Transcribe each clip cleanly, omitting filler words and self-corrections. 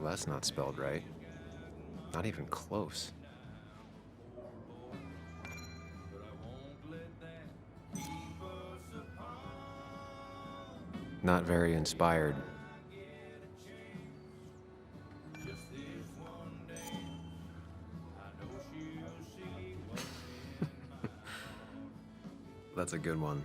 Well, that's not spelled right. Not even close. Not very inspired. That's a good one.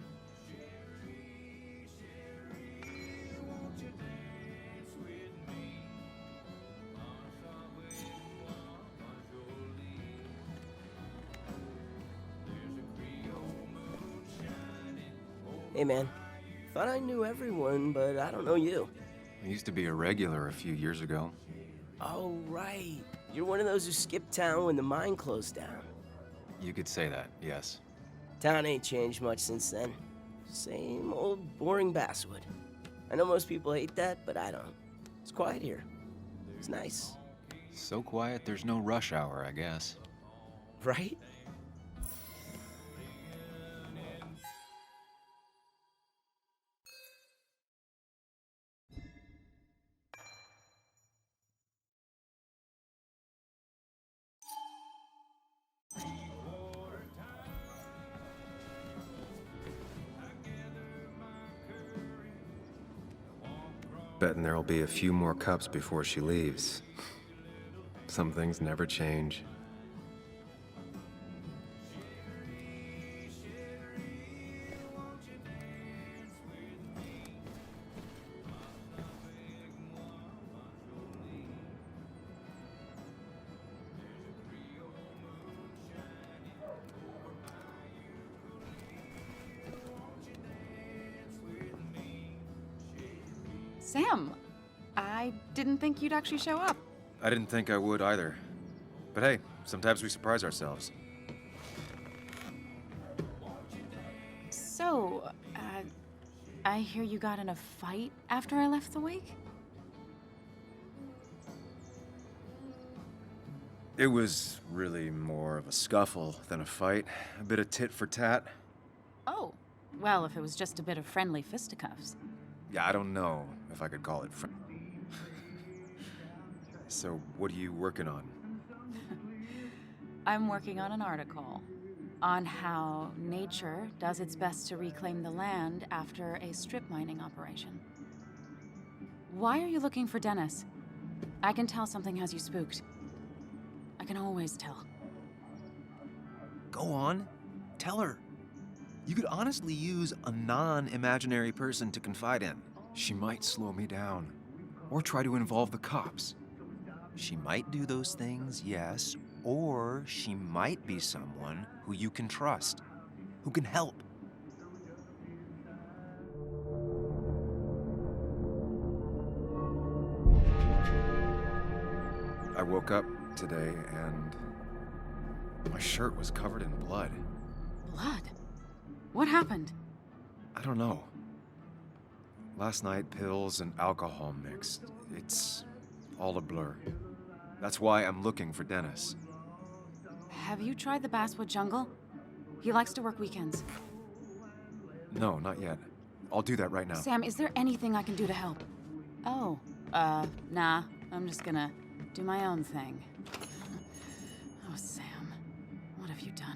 Hey man, thought I knew everyone, but I don't know you. I used to be a regular a few years ago. Oh, right. You're one of those who skipped town when the mine closed down. You could say that, yes. Town ain't changed much since then. Same old boring basswood. I know most people hate that, but I don't. It's quiet here. It's nice. So quiet there's no rush hour, I guess. Right? Betting there'll be a few more cups before she leaves. Some things never change. Sam, I didn't think you'd actually show up. I didn't think I would either. But hey, sometimes we surprise ourselves. So, I hear you got in a fight after I left the wake? It was really more of a scuffle than a fight. A bit of tit for tat. Oh, well, if it was just a bit of friendly fisticuffs. Yeah, I don't know if I could call it So, what are you working on? I'm working on an article on how nature does its best to reclaim the land after a strip mining operation. Why are you looking for Dennis? I can tell something has you spooked. I can always tell. Go on. Tell her. You could honestly use a non-imaginary person to confide in. She might slow me down. Or try to involve the cops. She might do those things, yes, or she might be someone who you can trust, who can help. I woke up today and my shirt was covered in blood. Blood? What happened? I don't know. Last night, pills and alcohol mixed. It's all a blur. That's why I'm looking for Dennis. Have you tried the Basswood Jungle? He likes to work weekends. No, not yet. I'll do that right now. Sam, is there anything I can do to help? Oh, nah. I'm just gonna do my own thing. Oh, Sam. What have you done?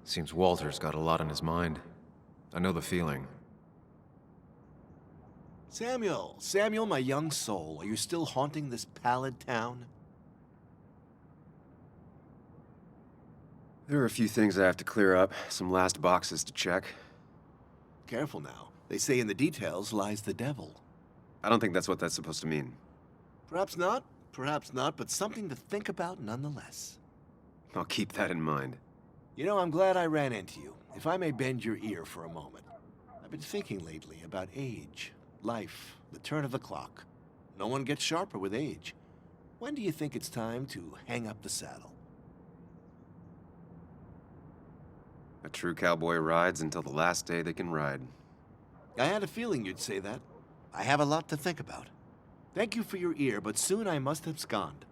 Seems Walter's got a lot on his mind. I know the feeling. Samuel, my young soul, are you still haunting this pallid town? There are a few things I have to clear up, some last boxes to check. Careful now. They say in the details lies the devil. I don't think that's what that's supposed to mean. Perhaps not, but something to think about nonetheless. I'll keep that in mind. You know, I'm glad I ran into you, if I may bend your ear for a moment. I've been thinking lately about age, life, the turn of the clock. No one gets sharper with age. When do you think it's time to hang up the saddle? A true cowboy rides until the last day they can ride. I had a feeling you'd say that. I have a lot to think about. Thank you for your ear, but soon I must abscond.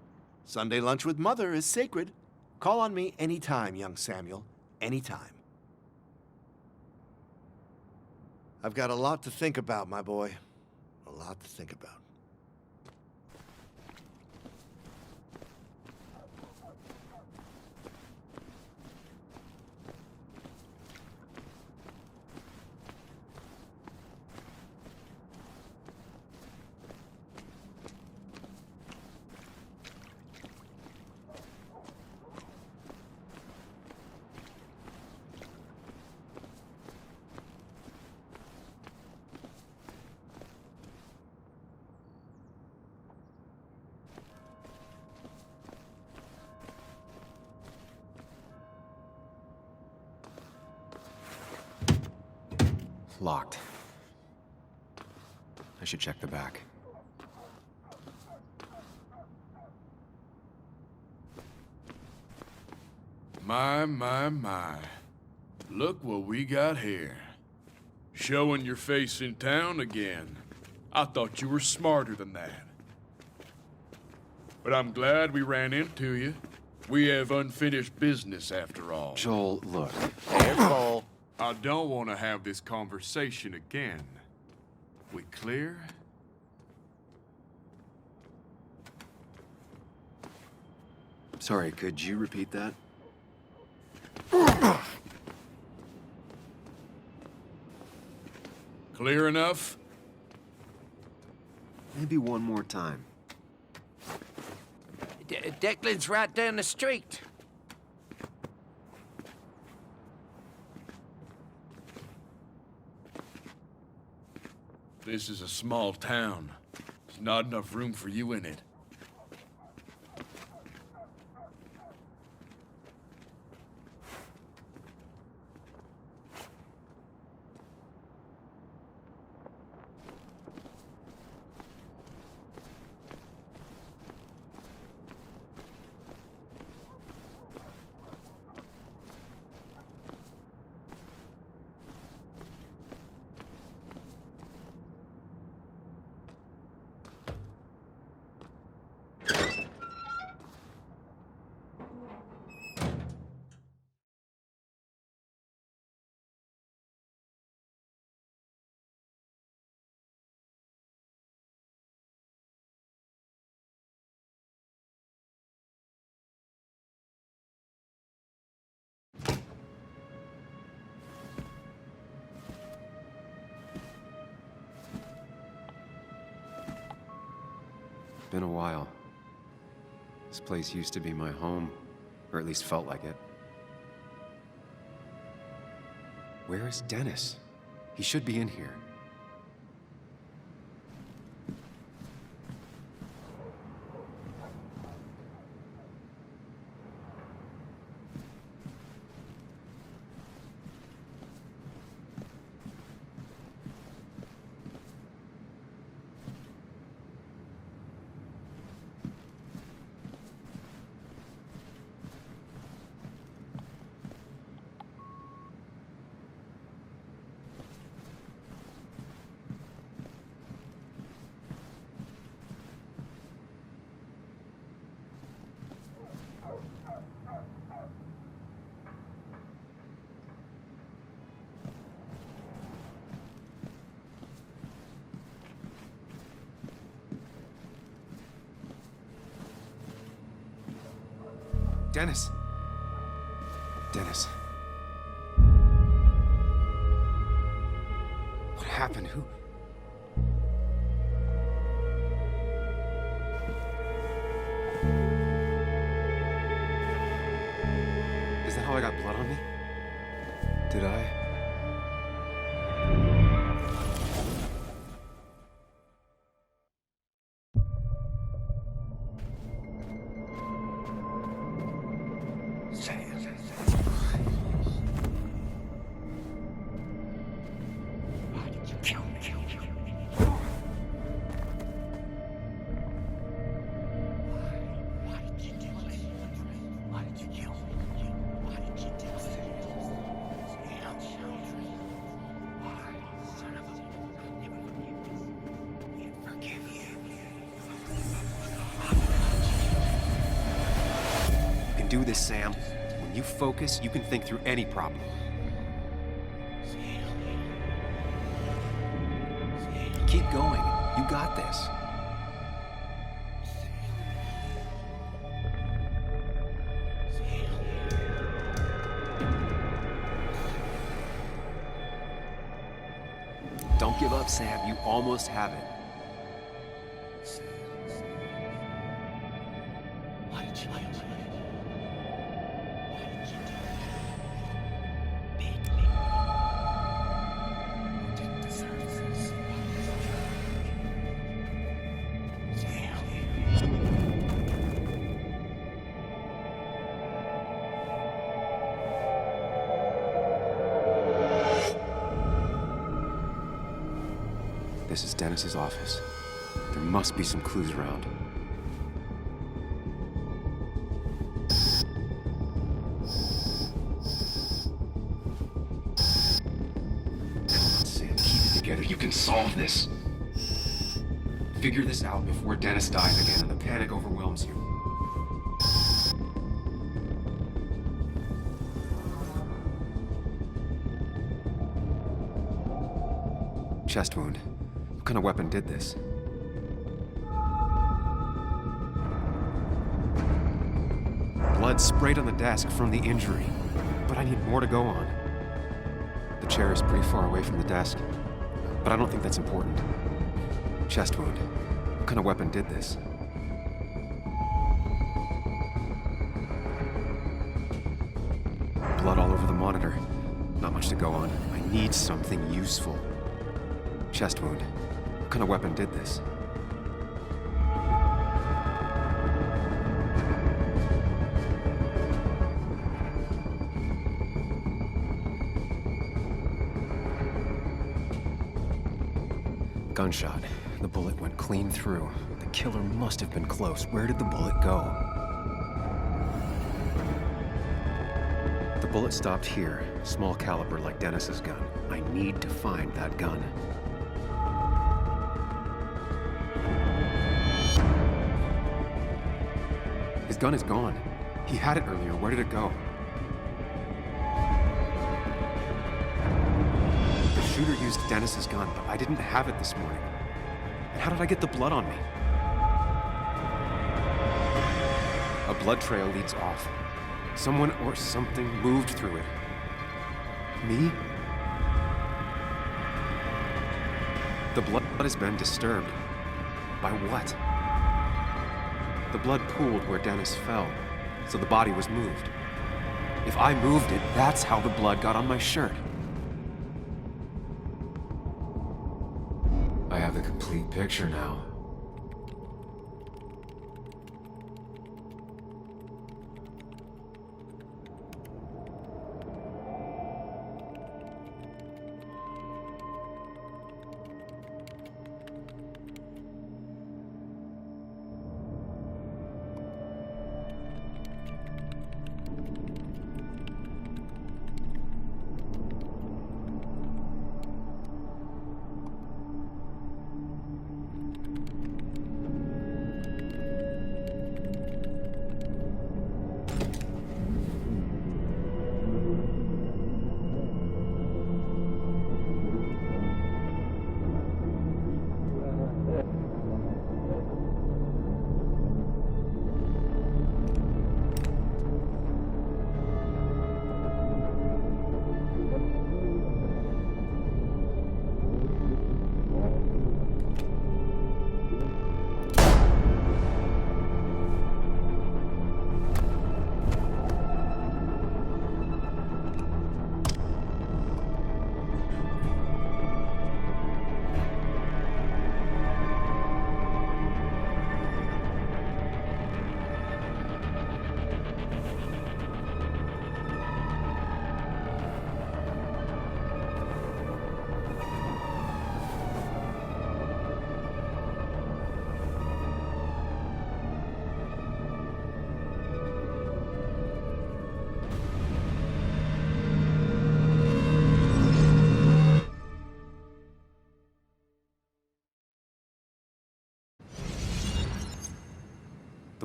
Sunday lunch with Mother is sacred. Call on me anytime, young Samuel. Anytime. I've got a lot to think about, my boy. A lot to think about. Locked. I should check the back. My. Look what we got here. Showing your face in town again. I thought you were smarter than that. But I'm glad we ran into you. We have unfinished business after all. Joel, look. Careful. I don't want to have this conversation again. We clear? Sorry, could you repeat that? Clear enough? Maybe one more time. Declan's right down the street. This is a small town. There's not enough room for you in it. Been a while. This place used to be my home, or at least felt like it. Where is Dennis? He should be in here. Dennis! Dennis. happened? Who? Is that how I got blood on me? Did I? Do this, Sam. When you focus, you can think through any problem. Keep going. You got this. Don't give up, Sam. You almost have it. This is Dennis's office. There must be some clues around. Sam, keep it together. You can solve this. Figure this out before Dennis dies again and the panic overwhelms you. Chest wound. What kind of weapon did this? Blood sprayed on the desk from the injury, but I need more to go on. The chair is pretty far away from the desk, but I don't think that's important. Chest wound. What kind of weapon did this? Blood all over the monitor. Not much to go on. I need something useful. Chest wound. What kind of weapon did this? Gunshot. The bullet went clean through. The killer must have been close. Where did the bullet go? The bullet stopped here. Small caliber like Dennis's gun. I need to find that gun. His gun is gone. He had it earlier. Where did it go? The shooter used Dennis's gun, but I didn't have it this morning. And how did I get the blood on me? A blood trail leads off. Someone or something moved through it. Me? The blood has been disturbed. By what? The blood pooled where Dennis fell, so the body was moved. If I moved it, that's how the blood got on my shirt. I have the complete picture now.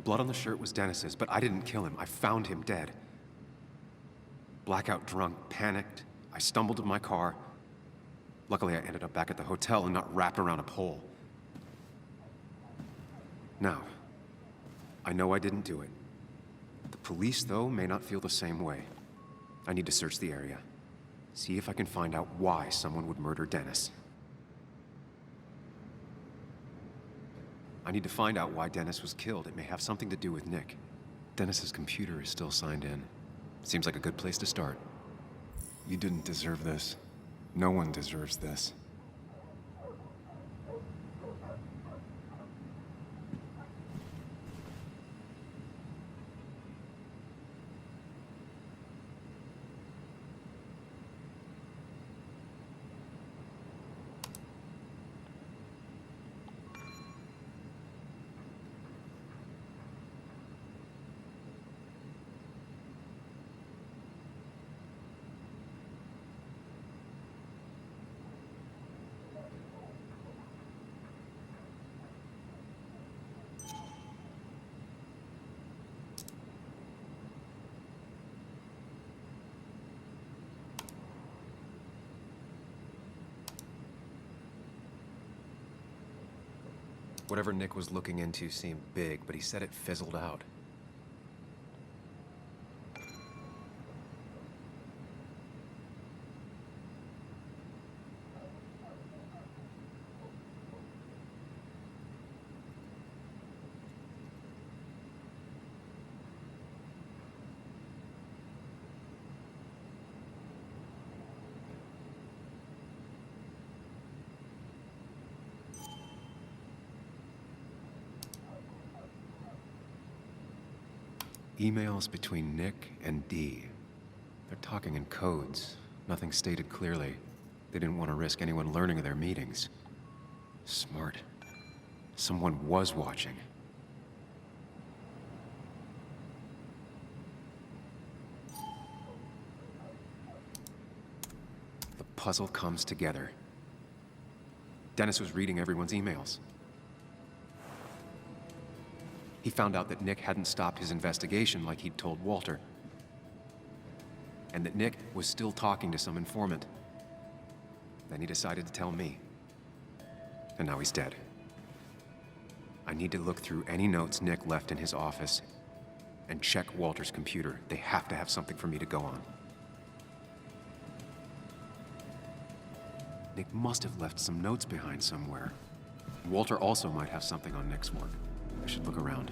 The blood on the shirt was Dennis's, but I didn't kill him. I found him dead. Blackout drunk, panicked. I stumbled to my car. Luckily, I ended up back at the hotel and not wrapped around a pole. Now, I know I didn't do it. The police, though, may not feel the same way. I need to search the area. See if I can find out why someone would murder Dennis. I need to find out why Dennis was killed. It may have something to do with Nick. Dennis's computer is still signed in. Seems like a good place to start. You didn't deserve this. No one deserves this. Whatever Nick was looking into seemed big, but he said it fizzled out. Emails between Nick and Dee. They're talking in codes. Nothing stated clearly. They didn't want to risk anyone learning of their meetings. Smart. Someone was watching. The puzzle comes together. Dennis was reading everyone's emails. He found out that Nick hadn't stopped his investigation like he'd told Walter. And that Nick was still talking to some informant. Then he decided to tell me. And now he's dead. I need to look through any notes Nick left in his office and check Walter's computer. They have to have something for me to go on. Nick must have left some notes behind somewhere. Walter also might have something on Nick's work. I should look around.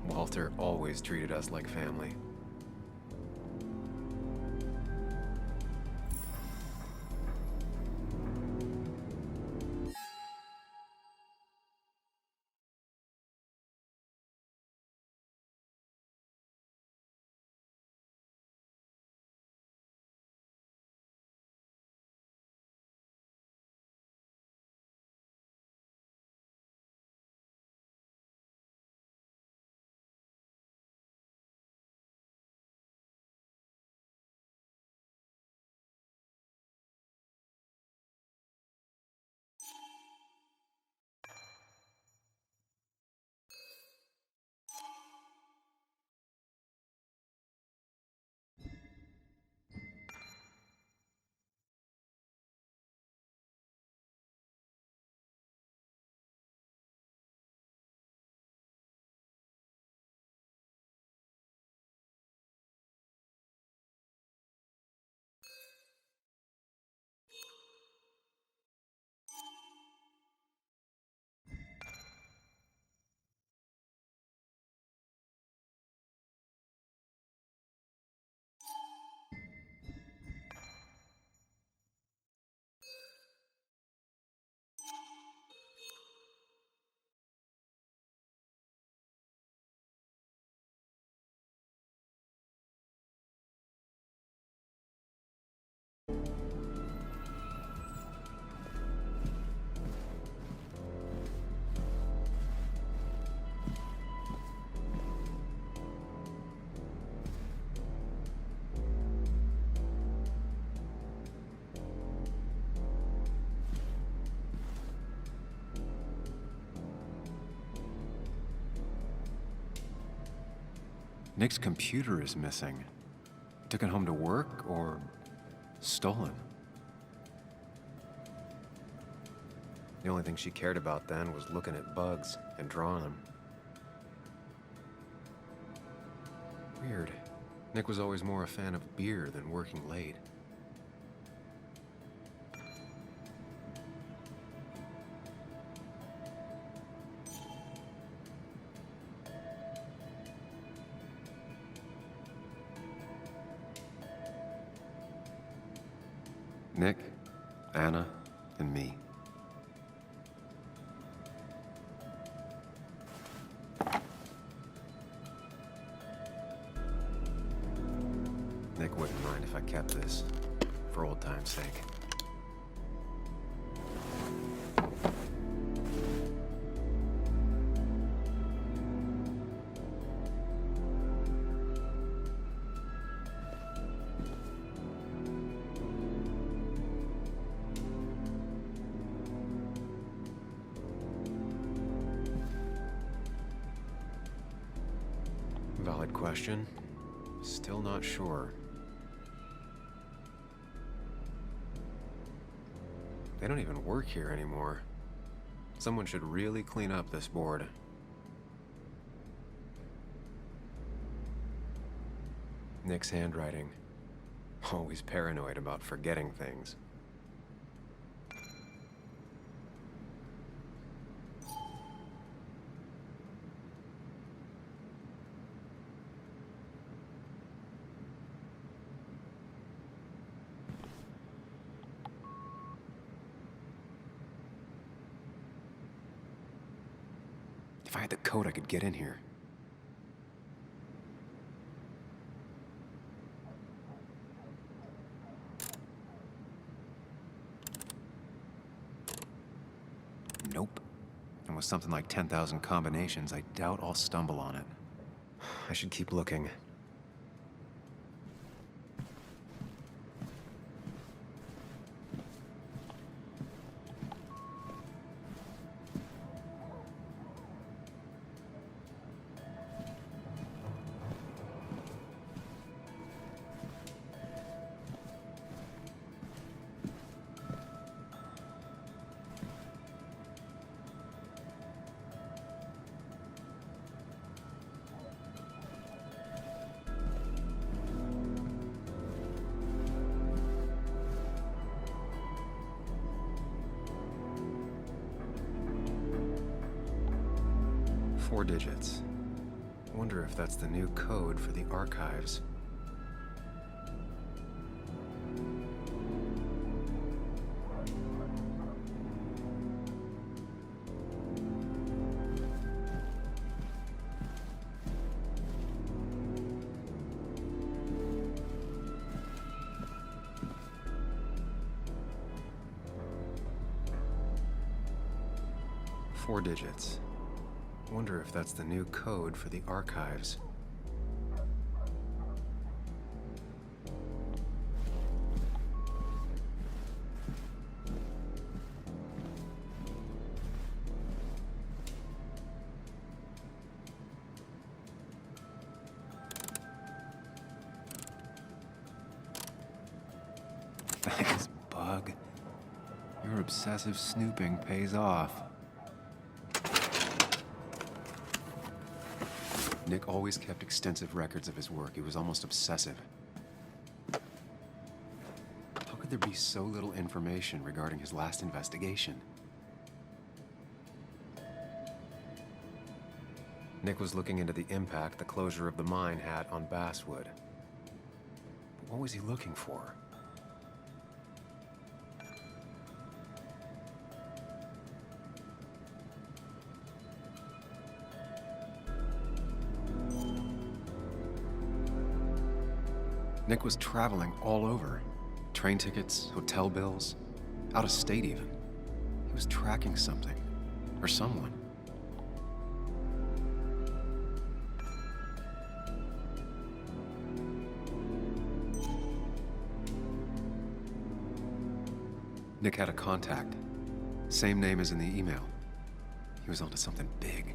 Walter always treated us like family. Nick's computer is missing. Took it home to work or stolen. The only thing she cared about then was looking at bugs and drawing them. Weird. Nick was always more a fan of beer than working late. Nick, Anna, and me. Nick wouldn't mind if I kept this, for old time's sake. Valid question. Still not sure. They don't even work here anymore. Someone should really clean up this board. Nick's handwriting. Always paranoid about forgetting things. If I had the code, I could get in here. Nope. And with something like 10,000 combinations, I doubt I'll stumble on it. I should keep looking. Four digits. Wonder if that's the new code for the archives. Four digits. Wonder if that's the new code for the archives. Thanks, Bug. Your obsessive snooping pays off. Nick always kept extensive records of his work. He was almost obsessive. How could there be so little information regarding his last investigation? Nick was looking into the impact the closure of the mine had on Basswood. But what was he looking for? Nick was traveling all over. Train tickets, hotel bills, out of state even. He was tracking something, or someone. Nick had a contact. Same name as in the email. He was onto something big.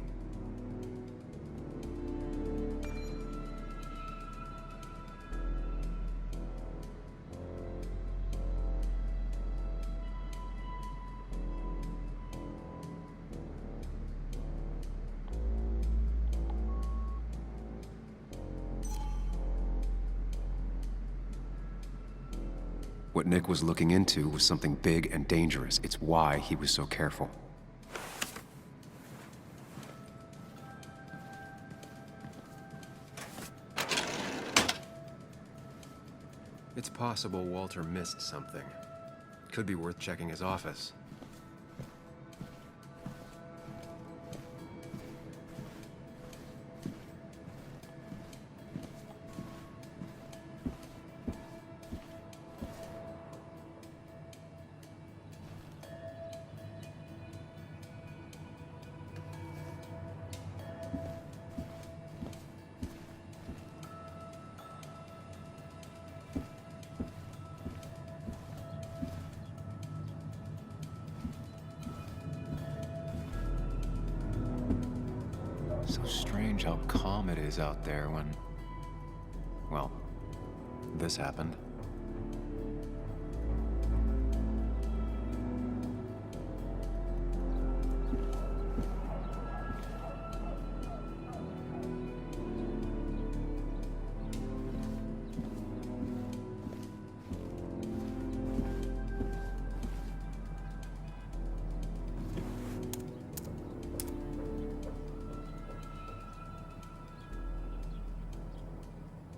What Nick was looking into was something big and dangerous. It's why he was so careful. It's possible Walter missed something. Could be worth checking his office. So strange how calm it is out there when, well, this happened.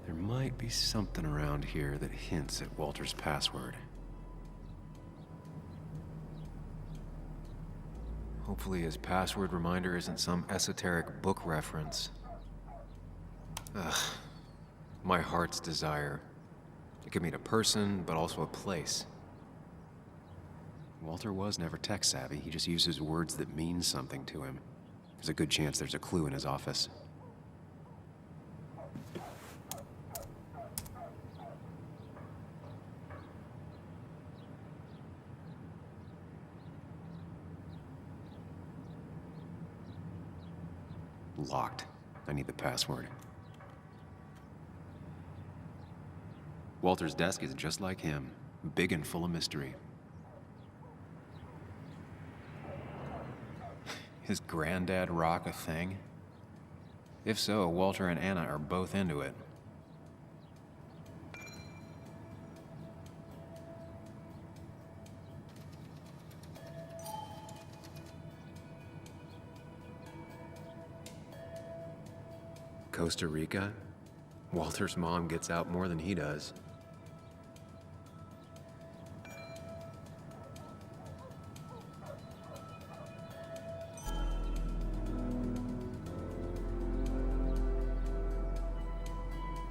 There might be something around here that hints at Walter's password. Hopefully his password reminder isn't some esoteric book reference. Ugh. My heart's desire. It could mean a person, but also a place. Walter was never tech-savvy. He just uses words that mean something to him. There's a good chance there's a clue in his office. Locked. I need the password. Walter's desk is just like him, big and full of mystery. His granddad rock a thing? If so, Walter and Anna are both into it. Costa Rica? Walter's mom gets out more than he does.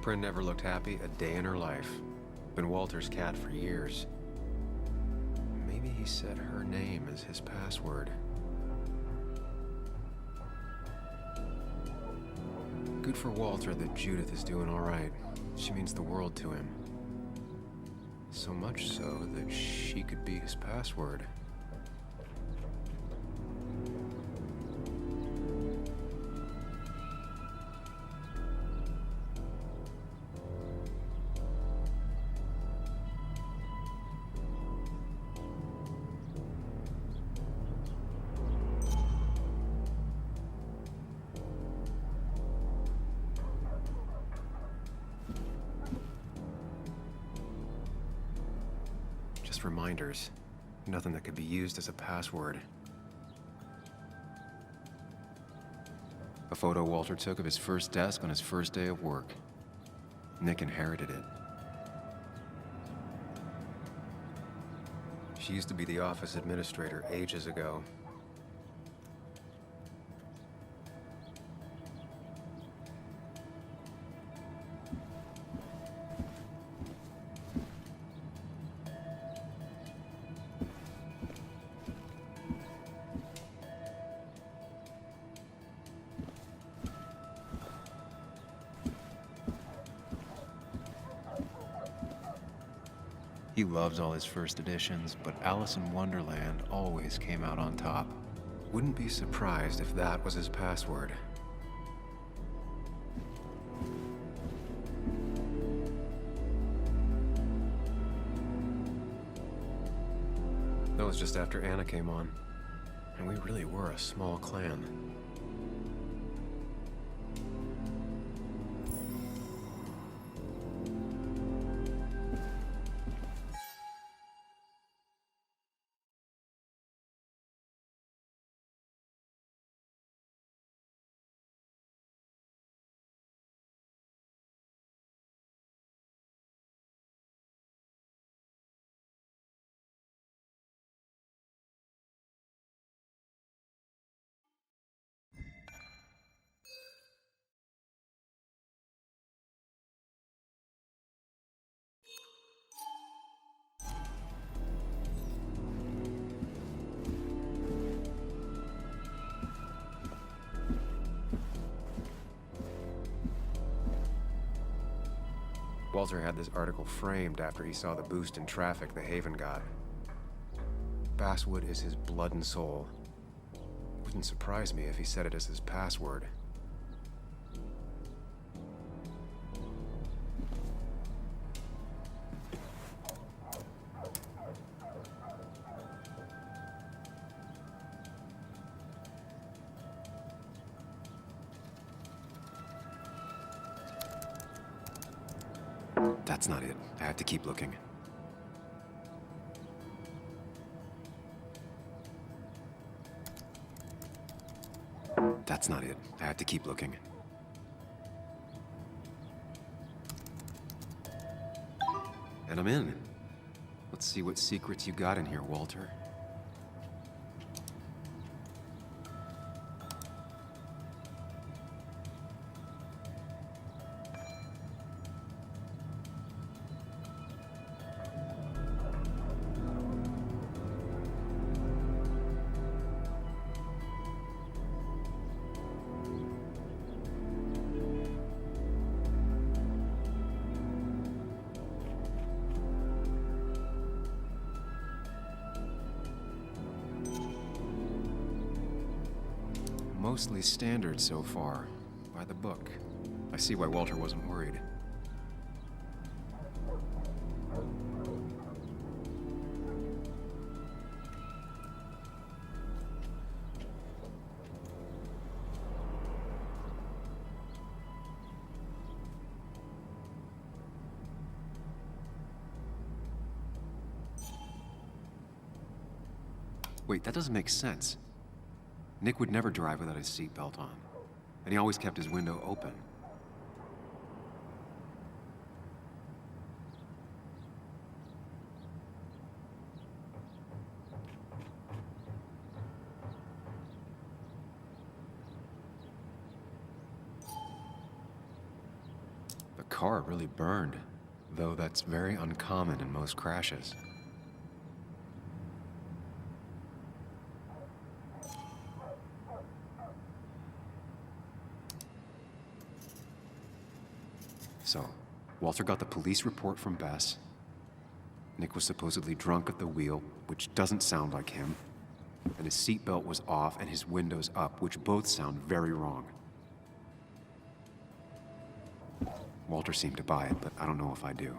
Prin never looked happy a day in her life. Been Walter's cat for years. Maybe he set her name as his password. Good for Walter that Judith is doing all right. She means the world to him. So much so that she could be his password. Just reminders. Nothing that could be used as a password. A photo Walter took of his first desk on his first day of work. Nick inherited it. She used to be the office administrator ages ago. He loves all his first editions, but Alice in Wonderland always came out on top. Wouldn't be surprised if that was his password. That was just after Anna came on, and we really were a small clan. Walter had this article framed after he saw the boost in traffic the Haven got. Basswood is his blood and soul. It wouldn't surprise me if he set it as his password. That's not it. I have to keep looking. That's not it. I have to keep looking. And I'm in. Let's see what secrets you got in here, Walter. Mostly standard so far, by the book. I see why Walter wasn't worried. Wait, that doesn't make sense. Nick would never drive without his seatbelt on, and he always kept his window open. The car really burned, though that's very uncommon in most crashes. So, Walter got the police report from Bess. Nick was supposedly drunk at the wheel, which doesn't sound like him. And his seatbelt was off and his windows up, which both sound very wrong. Walter seemed to buy it, but I don't know if I do.